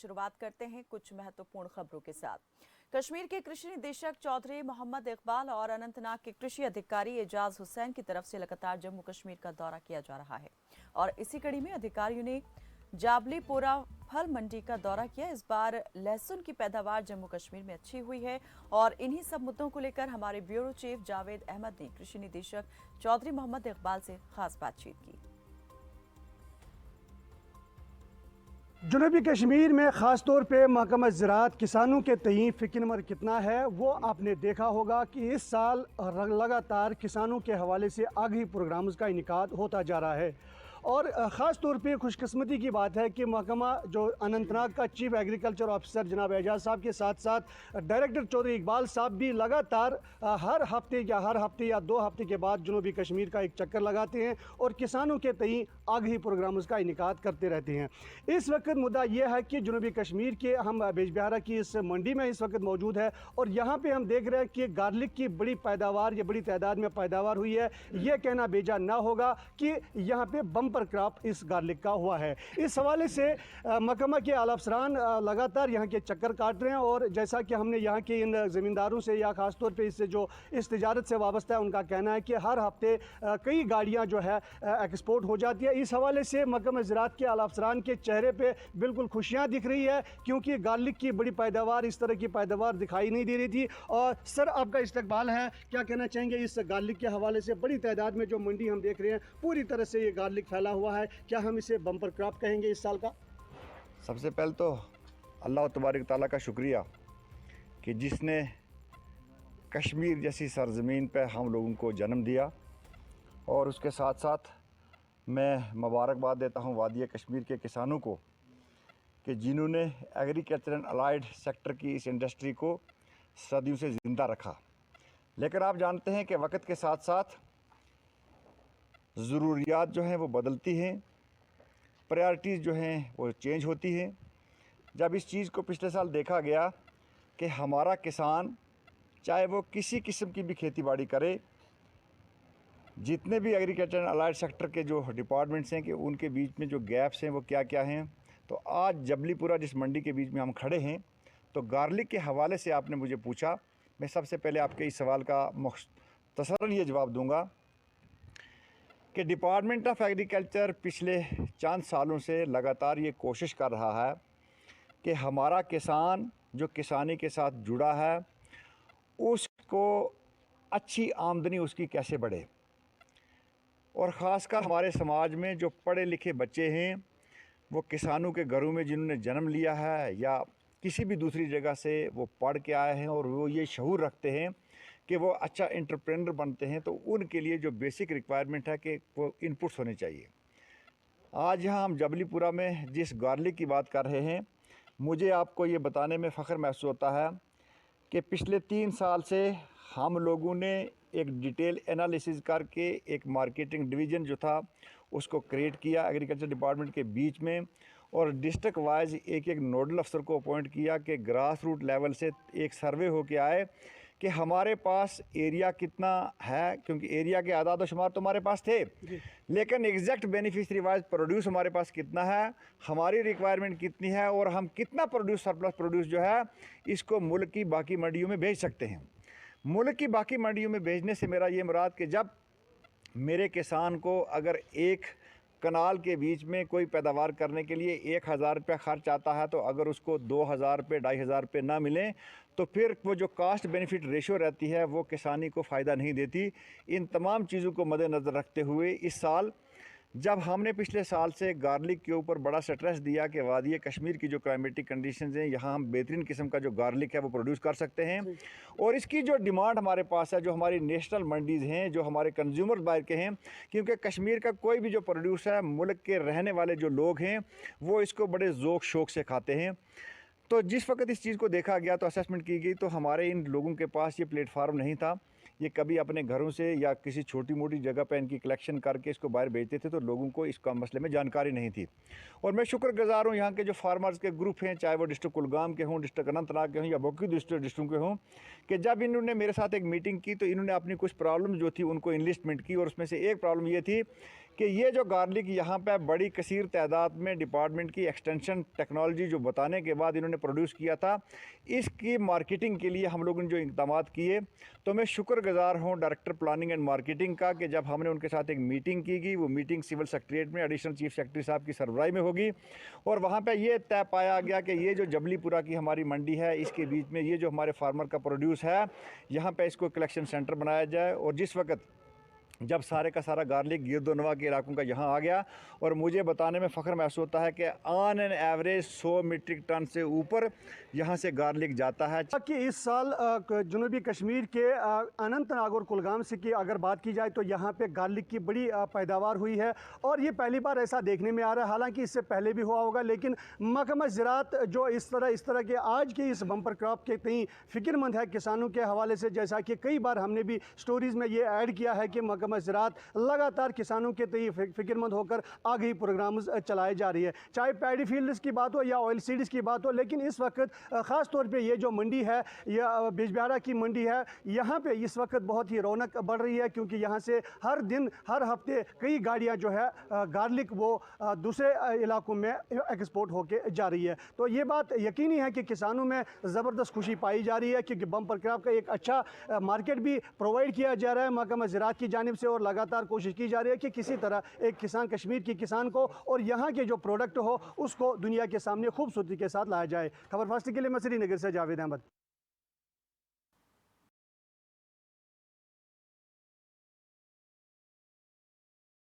शुरुआत करते हैं कुछ महत्वपूर्ण खबरों के साथ। कश्मीर के कृषि निदेशक चौधरी मोहम्मद इकबाल और अनंतनाग के कृषि अधिकारी एजाज हुसैन की तरफ से लगातार जम्मू कश्मीर का दौरा किया जा रहा है और इसी कड़ी में अधिकारियों ने जाबलीपोरा फल मंडी का दौरा किया। इस बार लहसुन की पैदावार जम्मू कश्मीर में अच्छी हुई है और इन्हीं सब मुद्दों को लेकर हमारे ब्यूरो चीफ जावेद अहमद ने कृषि निदेशक चौधरी मोहम्मद इकबाल से खास बातचीत की। जनूबी कश्मीर में ख़ास तौर पे महकमा ज़राअत किसानों के तईं फ़िक्रमंद कितना है वो आपने देखा होगा कि इस साल लगातार किसानों के हवाले से आगाही प्रोग्राम्स का इनेकाद होता जा रहा है और ख़ास तौर पे खुशकिस्मती की बात है कि महकमा जो अनंतनाग का चीफ एग्रीकल्चर ऑफिसर जनाब एजाज साहब के साथ साथ डायरेक्टर चौधरी इकबाल साहब भी लगातार हर हफ्ते या 2 हफ्ते के बाद जनूबी कश्मीर का एक चक्कर लगाते हैं और किसानों के तईं आगाही प्रोग्राम्स का इनेकाद करते रहते हैं। इस वक्त मुद्दा यह है कि जनूबी कश्मीर के हम बेजबिहारा की इस मंडी में इस वक्त मौजूद है और यहाँ पे हम देख रहे हैं कि गार्लिक की बड़ी पैदावार या बड़ी तादाद में पैदावार हुई है। यह कहना बेजा ना होगा कि यहाँ पे बम्पर क्रॉप इस गार्लिक का हुआ है। इस हवाले से महकमा के आला अफसरान लगातार यहाँ के चक्कर काट रहे हैं और जैसा कि हमने यहाँ के इन ज़मींदारों से या ख़ास तौर पे इससे जो इस तिजारत से वाबस्ता है उनका कहना है कि हर हफ्ते कई गाड़ियाँ जो है एक्सपोर्ट हो जाती है। इस हवाले से महकमा ज़राअत के आला अफसरान के चेहरे पे बिल्कुल खुशियाँ दिख रही है क्योंकि गार्लिक की बड़ी पैदावार इस तरह की पैदावार दिखाई नहीं दे रही थी। और सर आपका इस्तकबाल है, क्या कहना चाहेंगे इस गार्लिक के हवाले से? बड़ी तादाद में जो मंडी हम देख रहे हैं पूरी तरह से ये गार्लिक फैला हुआ है, क्या हम इसे बम्पर क्रॉप कहेंगे इस साल का? सबसे पहले तो अल्लाह तबारक ताला का शुक्रिया कि जिसने कश्मीर जैसी सरज़मीन पर हम लोगों को जन्म दिया और उसके साथ साथ मैं मुबारकबाद देता हूँ वादी कश्मीर के किसानों को कि जिन्होंने एग्रीकल्चर एंड अलाइड सेक्टर की इस इंडस्ट्री को सदियों से ज़िंदा रखा। लेकिन आप जानते हैं कि वक्त के साथ साथ ज़रूरियात जो हैं वो बदलती हैं, प्रायोरिटीज़ जो हैं वो चेंज होती हैं। जब इस चीज़ को पिछले साल देखा गया कि हमारा किसान चाहे वो किसी किस्म की भी खेती बाड़ी करे, जितने भी एग्रीकल्चर एंड अलाइड सेक्टर के जो डिपार्टमेंट्स हैं कि उनके बीच में जो गैप्स हैं वो क्या क्या हैं। तो आज जबलीपुरा जिस मंडी के बीच में हम खड़े हैं तो गार्लिक के हवाले से आपने मुझे पूछा, मैं सबसे पहले आपके इस सवाल का मुख्तसरन ये जवाब दूंगा कि डिपार्टमेंट ऑफ एग्रीकल्चर पिछले चंद सालों से लगातार ये कोशिश कर रहा है कि हमारा किसान जो किसानी के साथ जुड़ा है उसको अच्छी आमदनी उसकी कैसे बढ़े। और ख़ासकर हमारे समाज में जो पढ़े लिखे बच्चे हैं वो किसानों के घरों में जिन्होंने जन्म लिया है या किसी भी दूसरी जगह से वो पढ़ के आए हैं और वो ये शऊर रखते हैं कि वो अच्छा एंटरप्रेन्योर बनते हैं, तो उनके लिए जो बेसिक रिक्वायरमेंट है कि वो इनपुट्स होने चाहिए। आज यहाँ हम जबलीपुरा में जिस गार्लिक की बात कर रहे हैं, मुझे आपको ये बताने में फ़ख्र महसूस होता है कि पिछले 3 साल से हम लोगों ने एक डिटेल एनालिसिस करके एक मार्केटिंग डिवीज़न जो था उसको क्रिएट किया एग्रीकल्चर डिपार्टमेंट के बीच में और डिस्ट्रिक्ट वाइज एक नोडल अफसर को अपॉइंट किया कि ग्रास रूट लेवल से एक सर्वे हो के आए कि हमारे पास एरिया कितना है, क्योंकि एरिया के आदाद शुमार तो हमारे पास थे लेकिन एग्जैक्ट बेनिफिशरी वाइज प्रोड्यूस हमारे पास कितना है, हमारी रिक्वायरमेंट कितनी है और हम कितना प्रोड्यूस सरप्लस प्रोड्यूस जो है इसको मुल्क की बाकी मंडियों में भेज सकते हैं। मुल्क की बाकी मंडियों में भेजने से मेरा ये मुराद कि जब मेरे किसान को अगर एक कनाल के बीच में कोई पैदावार करने के लिए 1000 रुपये खर्च आता है तो अगर उसको 2000 रुपये 2500 रुपये ना मिलें तो फिर वो जो कास्ट बेनिफिट रेशो रहती है वो किसानी को फ़ायदा नहीं देती। इन तमाम चीज़ों को मद्देनज़र रखते हुए इस साल जब हमने पिछले साल से गार्लिक के ऊपर बड़ा स्ट्रेस दिया कि वादी कश्मीर की जो क्लाइमेटिक कंडीशंस हैं यहाँ हम बेहतरीन किस्म का जो गार्लिक है वो प्रोड्यूस कर सकते हैं और इसकी जो डिमांड हमारे पास है, जो हमारी नेशनल मंडीज़ हैं, जो हमारे कंज्यूमर बाहर के हैं, क्योंकि कश्मीर का कोई भी जो प्रोड्यूस है मुल्क के रहने वाले जो लोग हैं वो इसको बड़े ज़ौक़ शौक़ से खाते हैं। तो जिस वक्त इस चीज़ को देखा गया तो असेसमेंट की गई तो हमारे इन लोगों के पास ये प्लेटफार्म नहीं था, ये कभी अपने घरों से या किसी छोटी मोटी जगह पर इनकी कलेक्शन करके इसको बाहर भेजते थे तो लोगों को इसका मसले में जानकारी नहीं थी। और मैं शुक्रगुजार हूँ यहाँ के जो फार्मर्स के ग्रुप हैं, चाहे वो डिस्ट्रिक्ट कुलगाम के हों, डिस्ट्रिक्ट अनंतनाग के हों या बाकी डिस्ट्रिक्टों के हों, कि जब इन्होंने मेरे साथ एक मीटिंग की तो इन्होंने अपनी कुछ प्रॉब्लम जो थी उनको इनलिस्टमेंट की और उसमें से एक प्रॉब्लम ये थी कि ये जो गार्लिक यहाँ पे बड़ी कसीर तादाद में डिपार्टमेंट की एक्सटेंशन टेक्नोलॉजी जो बताने के बाद इन्होंने प्रोड्यूस किया था, इसकी मार्केटिंग के लिए हम लोगों ने जो इक़दाम किए, तो मैं शुक्रगुज़ार हूँ डायरेक्टर प्लानिंग एंड मार्केटिंग का कि जब हमने उनके साथ एक मीटिंग की गई, वो मीटिंग सिविल सेक्रेटरीट में एडिशनल चीफ सेक्रेटरी साहब की सरबराही में होगी और वहाँ पे ये तय पाया गया कि ये जो जबलीपुरा की हमारी मंडी है, इसके बीच में ये जो हमारे फार्मर का प्रोड्यूस है, यहाँ पे इसको कलेक्शन सेंटर बनाया जाए। और जिस वक्त जब सारे का सारा गार्लिक गिरदोनवा के इलाकों का यहाँ आ गया, और मुझे बताने में फ़ख्र महसूस होता है कि on an average 100 metric ton से ऊपर यहाँ से गार्लिक जाता है। कि इस साल जनूबी कश्मीर के अनंतनाग और कुलगाम से की अगर बात की जाए तो यहाँ पे गार्लिक की बड़ी पैदावार हुई है और ये पहली बार ऐसा देखने में आ रहा है। हालांकि इससे पहले भी हुआ होगा, लेकिन महकमा ज़राअत जो इस तरह के आज के इस बम्पर क्रॉप के कहीं फ़िक्रमंद है किसानों के हवाले से। जैसा कि कई बार हमने भी स्टोरीज़ में ये ऐड किया है कि महकमा ज़राअत लगातार किसानों के तई फ़िक्रमंद होकर आगे प्रोग्राम चलाए जा रही है, चाहे पैडी फील्ड्स की बात हो या ऑयल सीड्स की बात हो। लेकिन इस वक्त ख़ास तौर पे ये जो मंडी है, यह बिजबिहारा की मंडी है, यहाँ पे इस वक्त बहुत ही रौनक बढ़ रही है, क्योंकि यहाँ से हर दिन हर हफ्ते कई गाड़ियाँ जो है गार्लिक वो दूसरे इलाकों में एक्सपोर्ट होके जा रही है। तो ये बात यकीनी है कि किसानों में ज़बरदस्त खुशी पाई जा रही है, क्योंकि बम्पर क्रॉप का एक अच्छा मार्केट भी प्रोवाइड किया जा रहा है महकमा ज़राअत की जानिब से, और लगातार कोशिश की जा रही है कि किसी तरह एक किसान, कश्मीर की किसान को और यहाँ के जो प्रोडक्ट हो उसको दुनिया के सामने खूबसूरती के साथ लाया जाए। खबर फास्ट के लिए मैं श्रीनगर से जावेद अहमद।